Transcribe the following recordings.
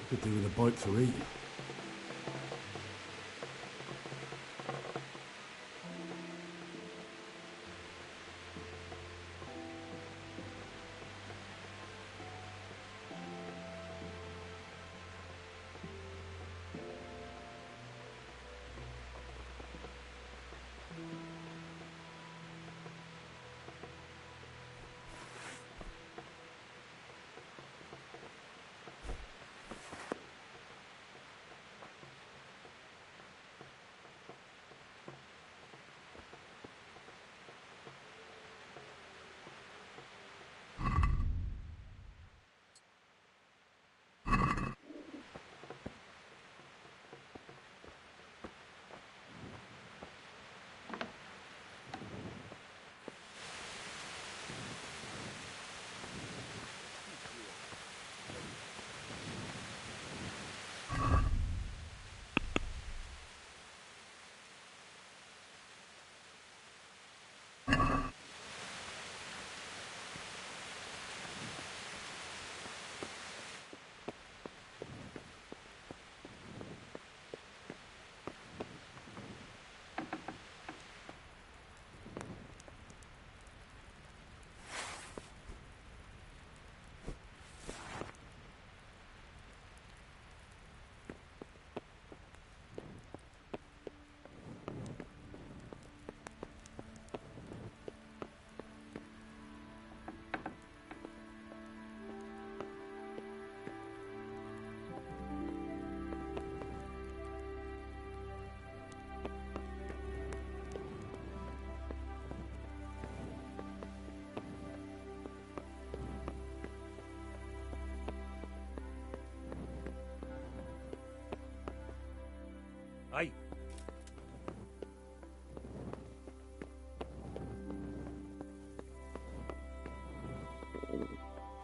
Could do with a bite to eat. Aye.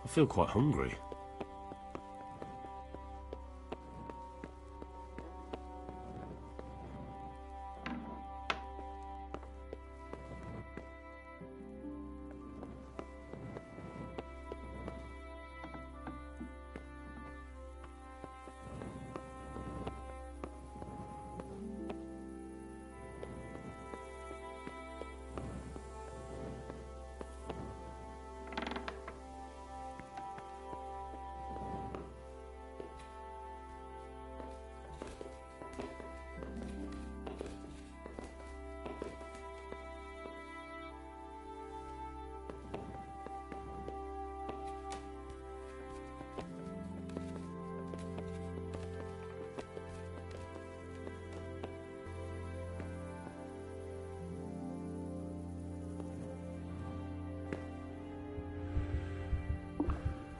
I feel quite hungry.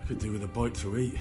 Could do with a bite to eat.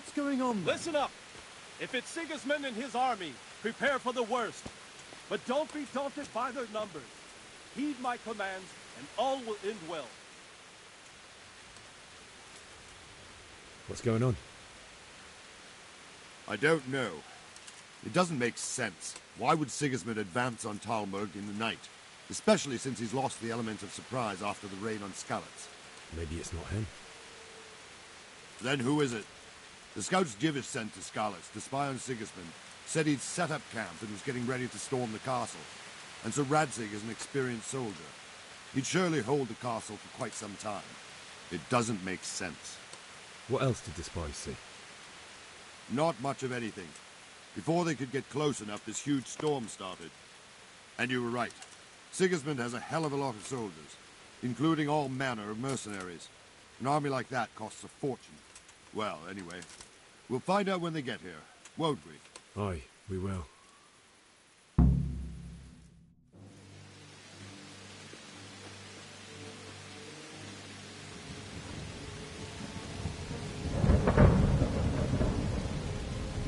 What's going on? Listen up! If it's Sigismund and his army, prepare for the worst. But don't be daunted by their numbers. Heed my commands, and all will end well. What's going on? I don't know. It doesn't make sense. Why would Sigismund advance on Talmberg in the night? Especially since he's lost the element of surprise after the raid on Skalitz. Maybe it's not him. Then who is it? The scouts Divish sent to Skalitz to spy on Sigismund said he'd set up camp and was getting ready to storm the castle. And so Radzig is an experienced soldier. He'd surely hold the castle for quite some time. It doesn't make sense. What else did the spies see? Not much of anything. Before they could get close enough, this huge storm started. And you were right. Sigismund has a hell of a lot of soldiers, including all manner of mercenaries. An army like that costs a fortune. Well, anyway, we'll find out when they get here, won't we? Aye, we will.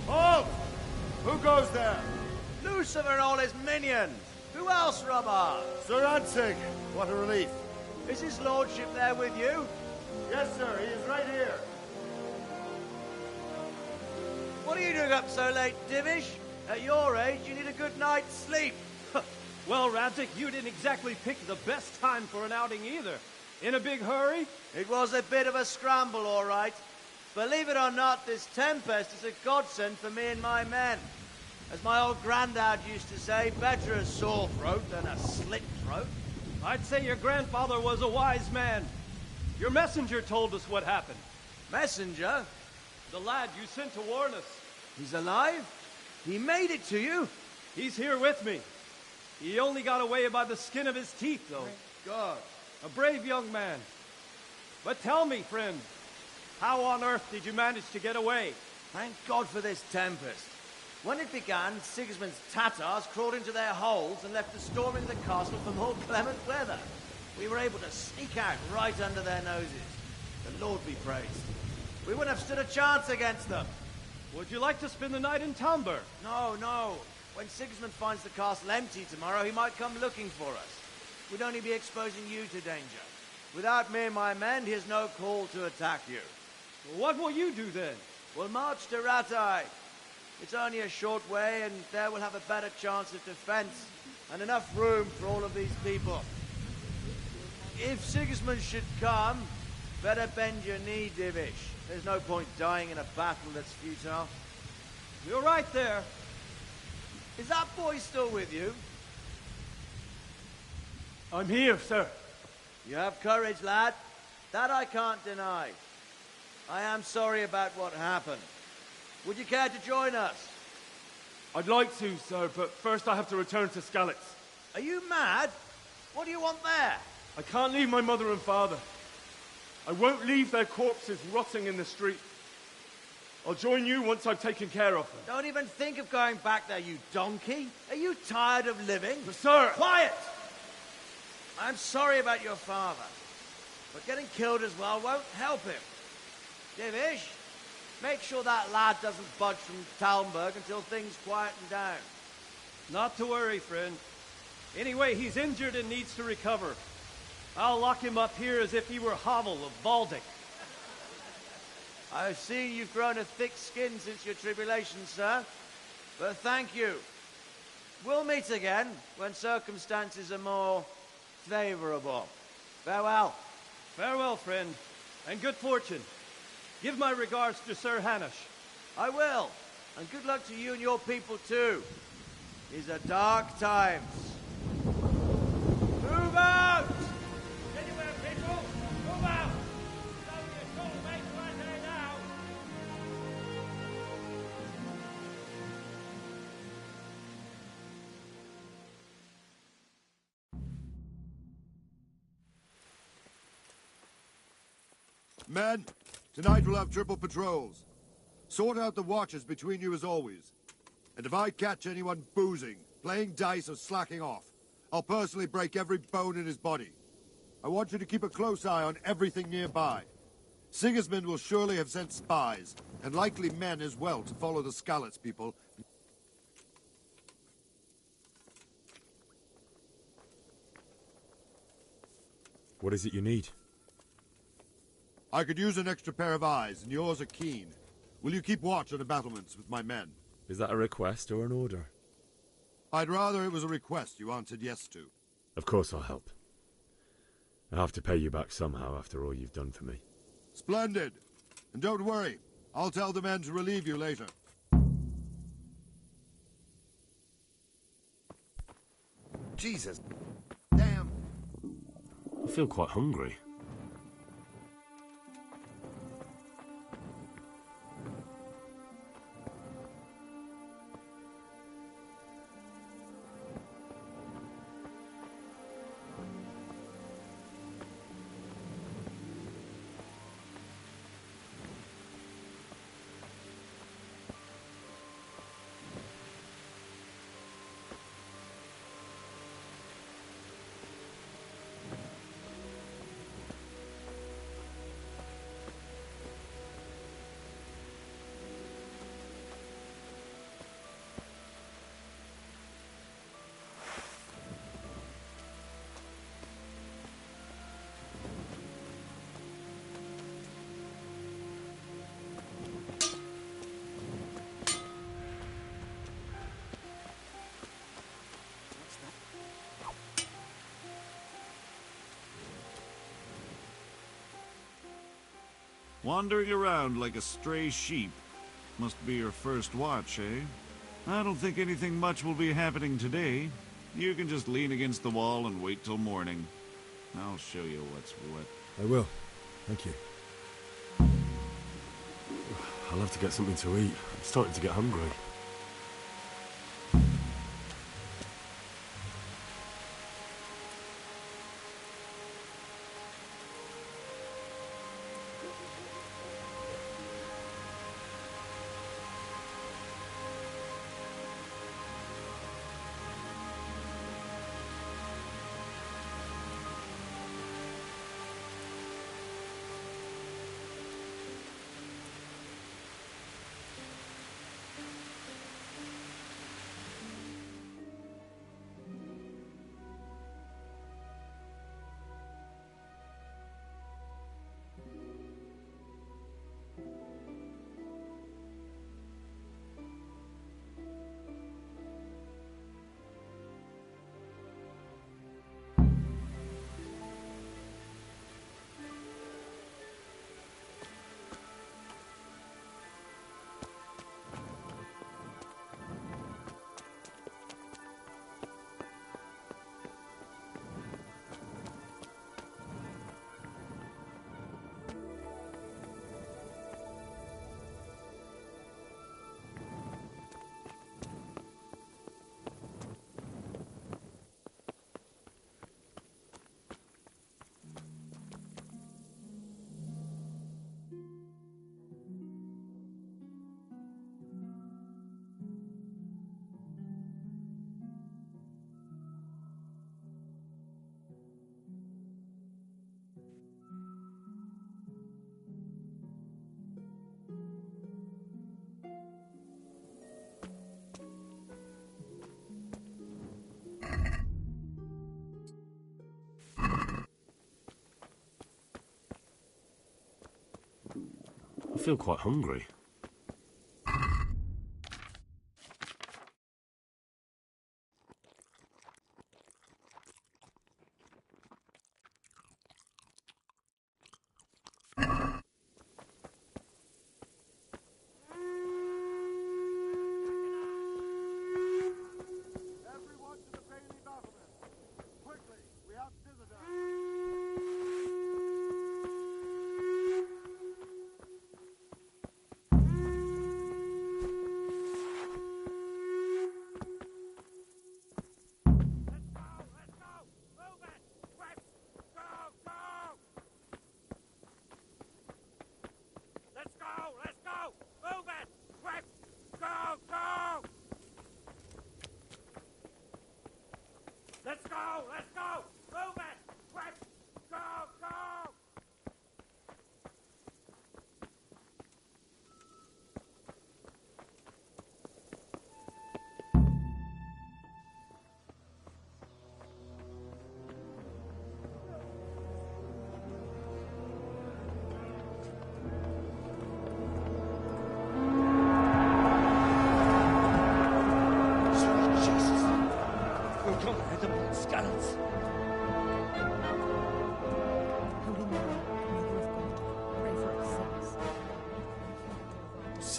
Halt! Who goes there? Lucifer and all his minions. Who else, Robert? Sir Radzig. What a relief. Is his lordship there with you? Yes, sir. He is right here. What are you doing up so late, Divish? At your age, you need a good night's sleep. Well, Radzig, you didn't exactly pick the best time for an outing either. In a big hurry? It was a bit of a scramble, all right. Believe it or not, this tempest is a godsend for me and my men. As my old granddad used to say, better a sore throat than a slit throat. I'd say your grandfather was a wise man. Your messenger told us what happened. Messenger? The lad you sent to warn us. He's alive? He made it to you? He's here with me. He only got away by the skin of his teeth, though. Thank God. A brave young man. But tell me, friend, how on earth did you manage to get away? Thank God for this tempest. When it began, Sigismund's Tatars crawled into their holes and left us storming the castle for more clement weather. We were able to sneak out right under their noses. The Lord be praised. We wouldn't have stood a chance against them. Would you like to spend the night in Talmberg? No, no. When Sigismund finds the castle empty tomorrow, he might come looking for us. We'd only be exposing you to danger. Without me and my men, he has no call to attack you. What will you do then? We'll march to Ratai. It's only a short way, and there we'll have a better chance of defense and enough room for all of these people. If Sigismund should come, better bend your knee, Divish. There's no point dying in a battle that's futile. You're right there. Is that boy still with you? I'm here, sir. You have courage, lad. That I can't deny. I am sorry about what happened. Would you care to join us? I'd like to, sir, but first I have to return to Skalitz. Are you mad? What do you want there? I can't leave my mother and father. I won't leave their corpses rotting in the street. I'll join you once I've taken care of them. Don't even think of going back there, you donkey. Are you tired of living? But sir! Quiet! I'm sorry about your father, but getting killed as well won't help him. Divish, make sure that lad doesn't budge from Talmberg until things quieten down. Not to worry, friend. Anyway, he's injured and needs to recover. I'll lock him up here as if he were Havel of Baldic. I've seen you've grown a thick skin since your tribulation, sir. But thank you. We'll meet again when circumstances are more favorable. Farewell. Farewell, friend, and good fortune. Give my regards to Sir Hanush. I will. And good luck to you and your people, too. These are dark times. Move out! Anywhere, people! Move out! Don't be a soulmate right there now! Men, tonight we'll have triple patrols. Sort out the watches between you as always. And if I catch anyone boozing, playing dice or slacking off, I'll personally break every bone in his body. I want you to keep a close eye on everything nearby. Sigismund will surely have sent spies, and likely men as well, to follow the Skalitz people. What is it you need? I could use an extra pair of eyes, and yours are keen. Will you keep watch on the battlements with my men? Is that a request or an order? I'd rather it was a request you answered yes to. Of course I'll help. I have to pay you back somehow after all you've done for me. Splendid! And don't worry, I'll tell the men to relieve you later. Jesus. Damn. I feel quite hungry. Wandering around like a stray sheep. Must be your first watch, eh? I don't think anything much will be happening today. You can just lean against the wall and wait till morning. I'll show you what's what. I will. Thank you. I'll have to get something to eat. I'm starting to get hungry. I feel quite hungry. Everyone to the Bailey battlement! Quickly, we have visitors!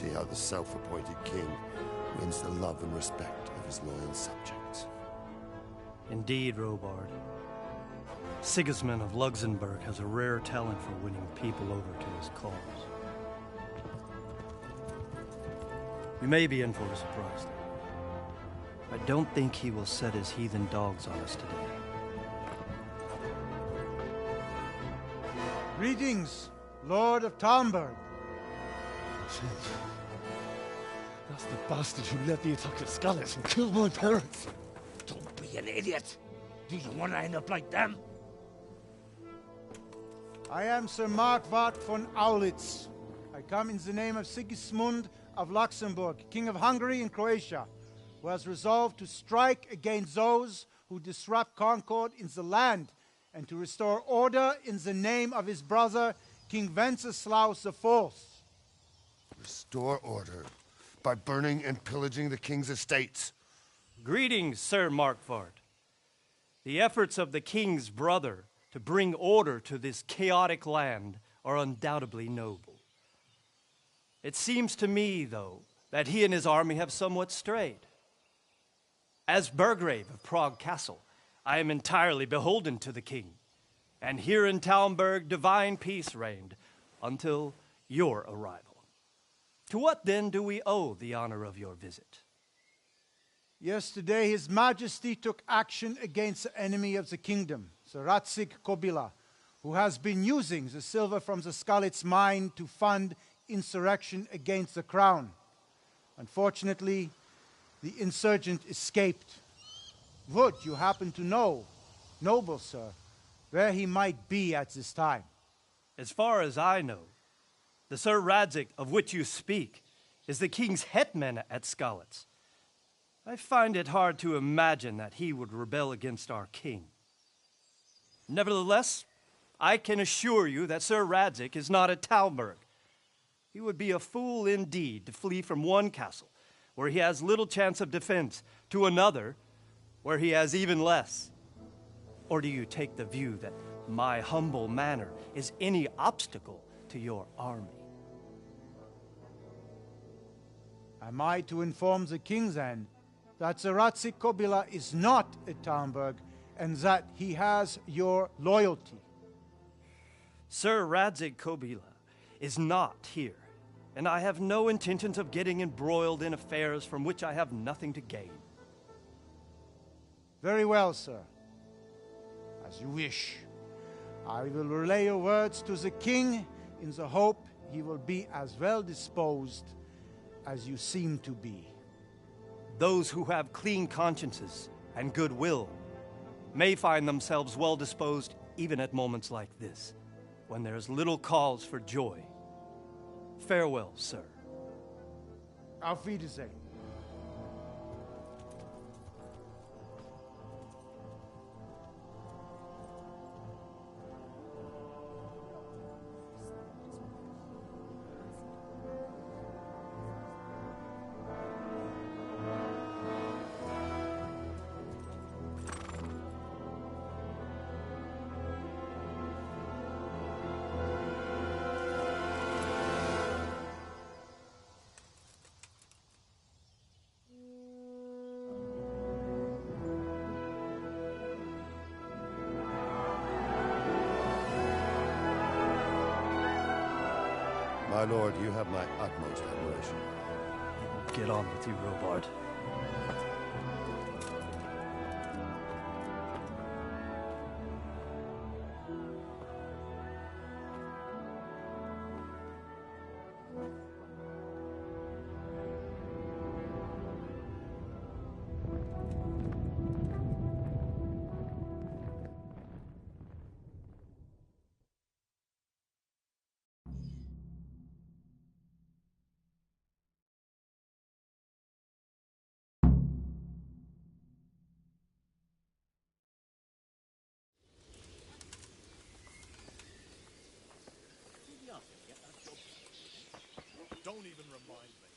see how the self-appointed king wins the love and respect of his loyal subjects. Indeed, Robard. Sigismund of Luxembourg has a rare talent for winning people over to his cause. You may be in for a surprise, though. I don't think he will set his heathen dogs on us today. Greetings, Lord of Talmberg. Shit. That's the bastard who led the attack at Skalitz and killed my parents. Don't be an idiot. Do you want to end up like them? I am Sir Markwart von Aulitz. I come in the name of Sigismund of Luxembourg, King of Hungary and Croatia, who has resolved to strike against those who disrupt concord in the land and to restore order in the name of his brother, King Wenceslaus IV. Restore order by burning and pillaging the king's estates. Greetings, Sir Markwart. The efforts of the king's brother to bring order to this chaotic land are undoubtedly noble. It seems to me, though, that he and his army have somewhat strayed. As Burgrave of Prague Castle, I am entirely beholden to the king, and here in Talmberg divine peace reigned until your arrival. To what then do we owe the honor of your visit? Yesterday, His Majesty took action against the enemy of the kingdom, Sir Radzig Kobyla, who has been using the silver from the Skalitz mine to fund insurrection against the crown. Unfortunately, the insurgent escaped. Would you happen to know, noble sir, where he might be at this time? As far as I know, the Sir Radzig of which you speak is the king's hetman at Skalitz. I find it hard to imagine that he would rebel against our king. Nevertheless, I can assure you that Sir Radzig is not at Talmberg. He would be a fool indeed to flee from one castle, where he has little chance of defense, to another, where he has even less. Or do you take the view that my humble manner is any obstacle to your army? Am I to inform the king then that Sir Radzig Kobyla is not at Talmberg and that he has your loyalty? Sir Radzig Kobyla is not here, and I have no intentions of getting embroiled in affairs from which I have nothing to gain. Very well, sir. As you wish. I will relay your words to the king in the hope he will be as well disposed as you seem to be. Those who have clean consciences and goodwill may find themselves well disposed even at moments like this, when there is little cause for joy. Farewell, sir. Auf Wiedersehen. My lord, you have my utmost admiration. Get on with you, Robard. Don't even remind me.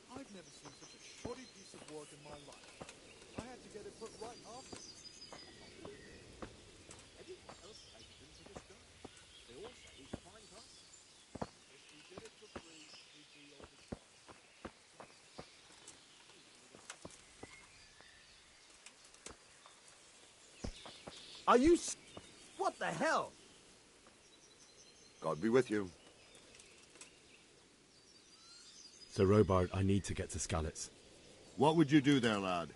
I've never seen such a shoddy piece of work in my life. I had to get it put right after. Everyone else has been to this guy. They all say he's a fine guy. If we did it for free, we'd be overcharged. Are you What the hell? God be with you. Sir Robard, I need to get to Skalitz. What would you do there, lad?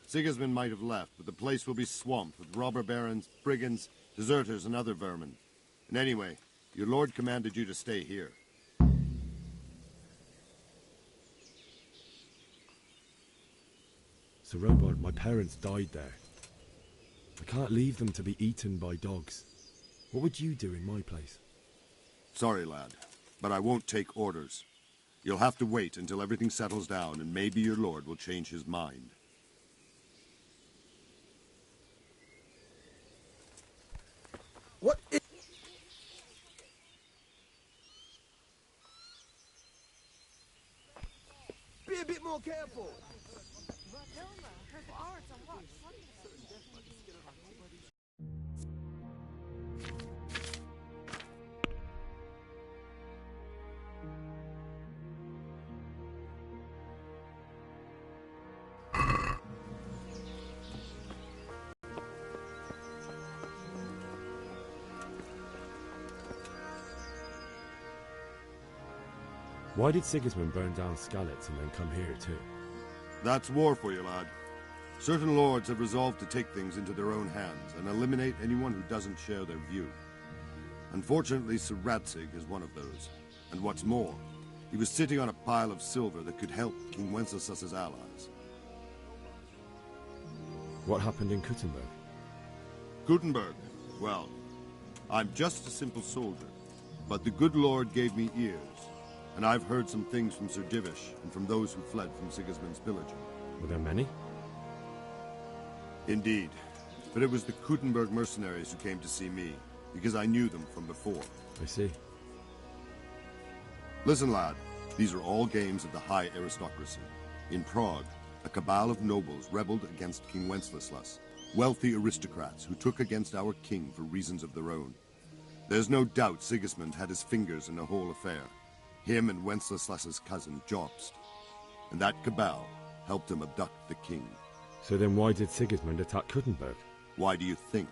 Sigismund might have left, but the place will be swamped with robber barons, brigands, deserters, and other vermin. And anyway, your lord commanded you to stay here. Sir Robard, my parents died there. I can't leave them to be eaten by dogs. What would you do in my place? Sorry, lad, but I won't take orders. You'll have to wait until everything settles down, and maybe your lord will change his mind. What is... Be a bit more careful. Why did Sigismund burn down Skalitz and then come here too? That's war for you, lad. Certain lords have resolved to take things into their own hands and eliminate anyone who doesn't share their view. Unfortunately, Sir Radzig is one of those. And what's more, he was sitting on a pile of silver that could help King Wenceslas's allies. What happened in Kuttenberg? Gutenberg, well, I'm just a simple soldier, but the good Lord gave me ears, and I've heard some things from Sir Divish and from those who fled from Sigismund's pillaging. Were there many? Indeed, but it was the Kuttenberg mercenaries who came to see me, because I knew them from before. I see. Listen, lad, these are all games of the high aristocracy. In Prague, a cabal of nobles rebelled against King Wenceslas, wealthy aristocrats who took against our king for reasons of their own. There's no doubt Sigismund had his fingers in the whole affair. Him and Wenceslas's cousin, Jobst. And that cabal helped him abduct the king. So then why did Sigismund attack Kuttenberg? Why do you think?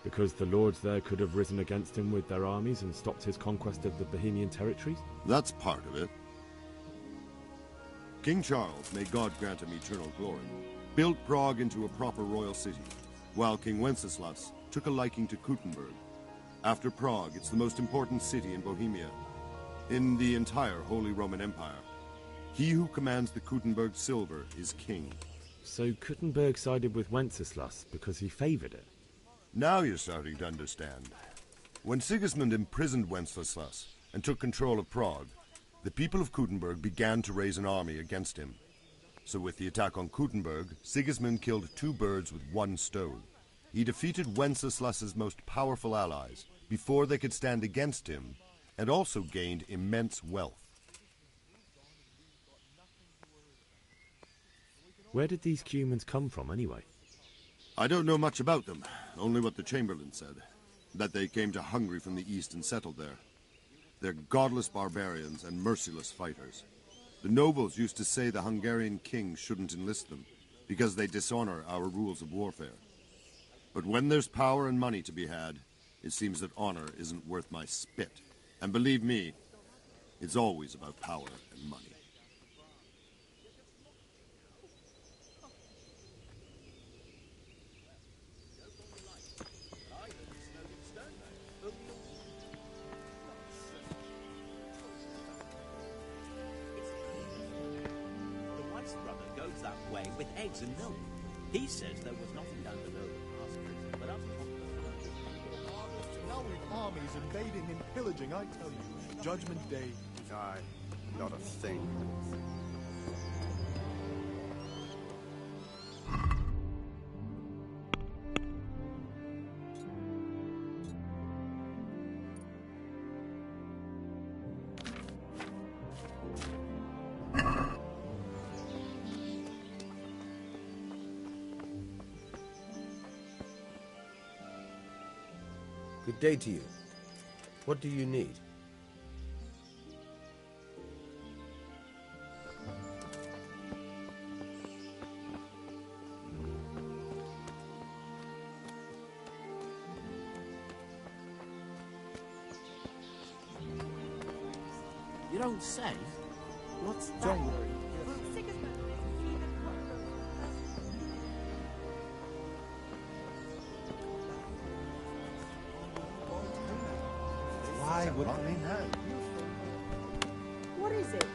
Because the lords there could have risen against him with their armies and stopped his conquest of the Bohemian territories? That's part of it. King Charles, may God grant him eternal glory, built Prague into a proper royal city, while King Wenceslas took a liking to Kuttenberg. After Prague, it's the most important city in Bohemia, in the entire Holy Roman Empire. He who commands the Kuttenberg silver is king. So Kuttenberg sided with Wenceslas because he favoured it? Now you're starting to understand. When Sigismund imprisoned Wenceslas and took control of Prague, the people of Kuttenberg began to raise an army against him. So with the attack on Kuttenberg, Sigismund killed two birds with one stone. He defeated Wenceslas's most powerful allies before they could stand against him, and also gained immense wealth. Where did these Cumans come from anyway? I don't know much about them, only what the Chamberlain said, that they came to Hungary from the east and settled there. They're godless barbarians and merciless fighters. The nobles used to say the Hungarian king shouldn't enlist them, because they dishonor our rules of warfare. But when there's power and money to be had, it seems that honor isn't worth my spit. And believe me, it's always about power and money. With eggs and milk. He says there was nothing down below the pastures, but up top. Now with armies invading and pillaging, I tell you, Judgment Day. Aye, not a thing. Good day to you. What do you need? You don't say? What's that? Don't worry. Why would I know. What is it?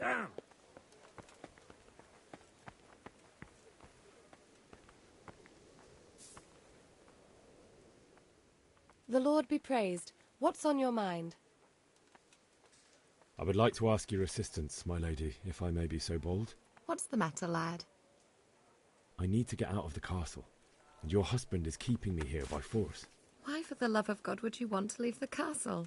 Down! The Lord be praised. What's on your mind? I would like to ask your assistance, my lady, if I may be so bold. What's the matter, lad? I need to get out of the castle, and your husband is keeping me here by force. Why, for the love of God, would you want to leave the castle?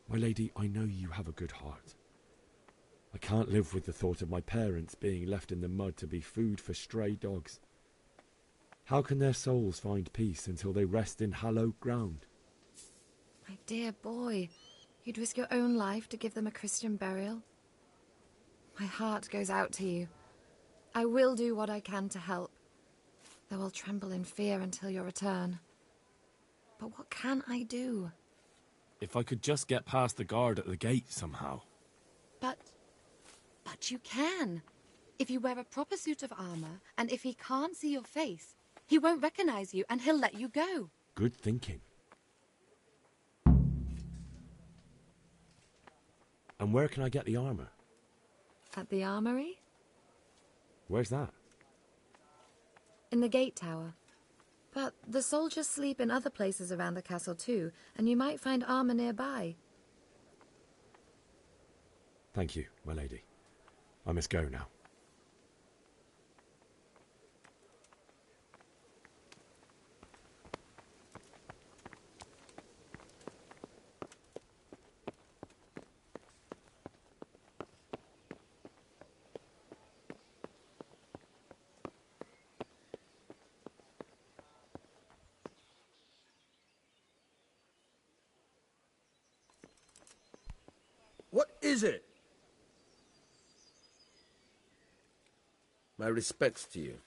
My lady, I know you have a good heart. I can't live with the thought of my parents being left in the mud to be food for stray dogs. How can their souls find peace until they rest in hallowed ground? My dear boy, you'd risk your own life to give them a Christian burial? My heart goes out to you. I will do what I can to help, though I'll tremble in fear until your return. But what can I do? If I could just get past the guard at the gate somehow. But you can. If you wear a proper suit of armor, and if he can't see your face, he won't recognize you and he'll let you go. Good thinking. And where can I get the armor? At the armory? Where's that? in the gate tower. But the soldiers sleep in other places around the castle too, and you might find armor nearby. Thank you, my lady. I must go now. What is it? My respects to you.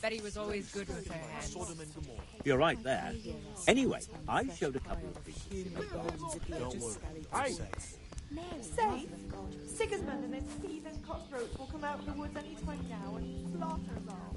Betty was always good with her hands. You're right there. Anyway, I showed a couple of people in the garden. Don't worry. I Safe. Safe? Sigismund and his heathen cutthroats will come out of the woods any time now and slaughter us all.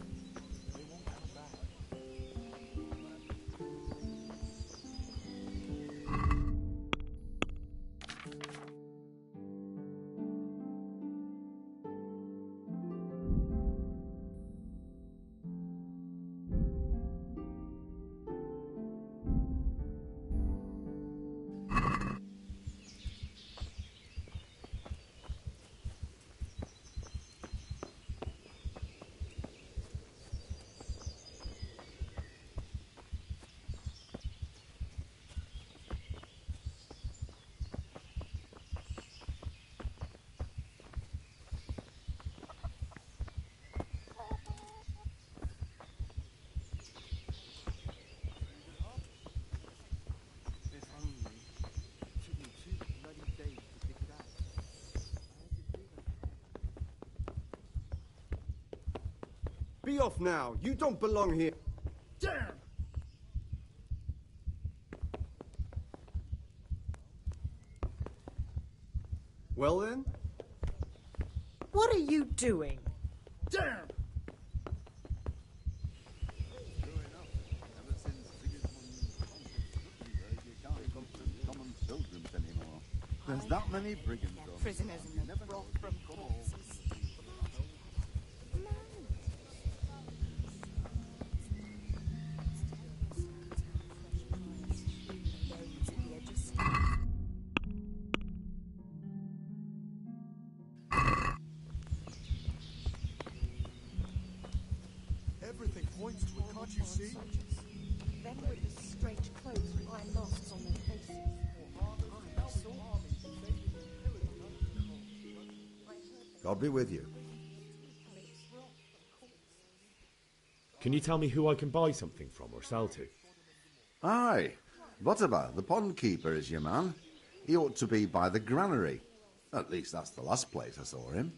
Be off now. You don't belong here. Damn! Well then? What are you doing? Damn! There's that many brigands on. Prisoners in the broth from corpses. Everything points to it, can't you see? Then with the strange clothes with iron masks on their faces. God be with you. Can you tell me who I can buy something from or sell to? Aye. Butterba, the pond keeper, is your man. He ought to be by the granary. At least that's the last place I saw him.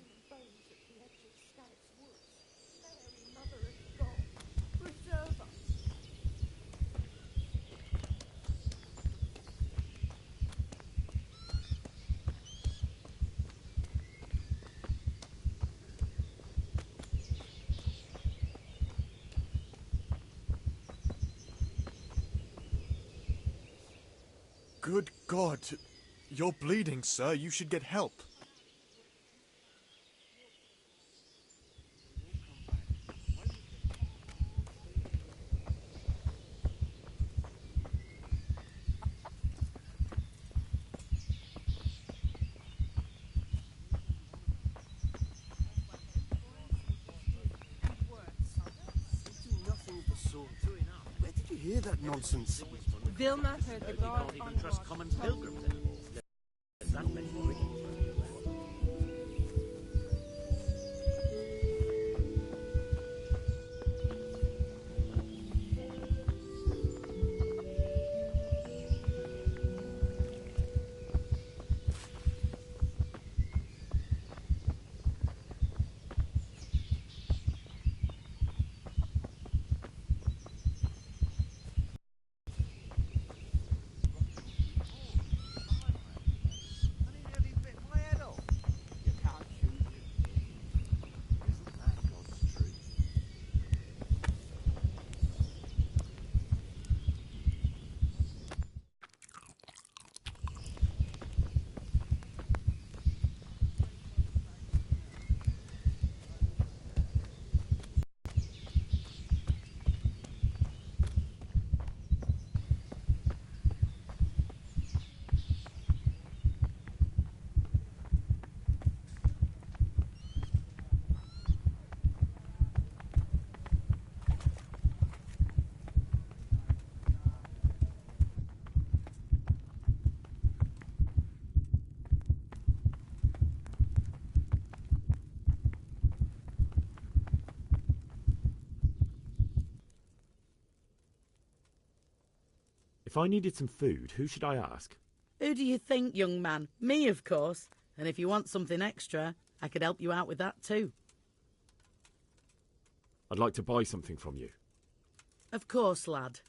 Good God. You're bleeding, sir. You should get help. Where did you hear that nonsense? Vilma heard the guard Can't on even trust watch common told pilgrims anymore. There's that many brigands everywhere. If I needed some food, who should I ask? Who do you think, young man? Me, of course. And if you want something extra, I could help you out with that too. I'd like to buy something from you. Of course, lad.